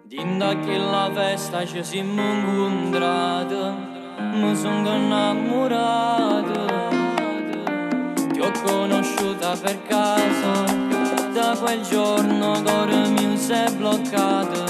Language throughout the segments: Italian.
Dinda che la festa ci siamo incontrati, mi sono innamorato. Ti ho conosciuta per caso, da quel giorno cuore mio si è bloccato.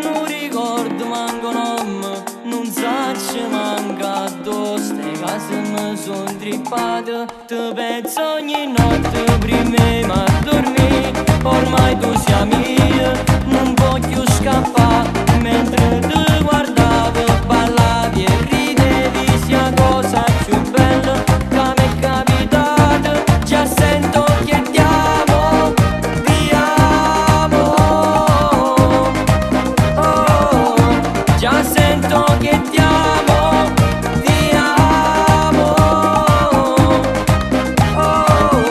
Non ricordo manco nome, non saccio manca addosso. Ste case mi sono trippate, ti penso ogni notte prima ma dormì. Ormai tu sei mia, non voglio scappare. Mentre ti guardavo, ballavi e ridevi, sia cosa più bella che mi è capitata. Già sento che ti amo, ti amo. Oh, già sento che ti amo, ti amo. Oh.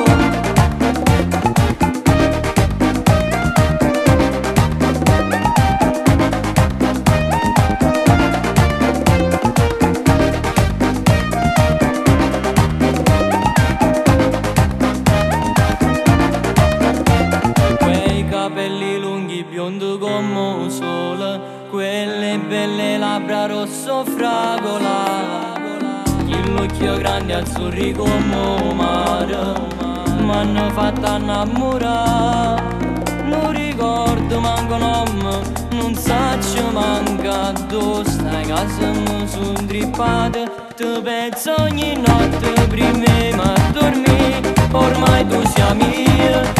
Capelli lunghi biondo come il sole, quelle belle labbra rosso fragola, l'occhio grande azzurri come il mare, m'hanno fatto innamorare. Non ricordo manco nome, non saccio manca addosso. Stai case mi sono trippate, ti penso ogni notte prima ma dormì. Ormai tu sei mia,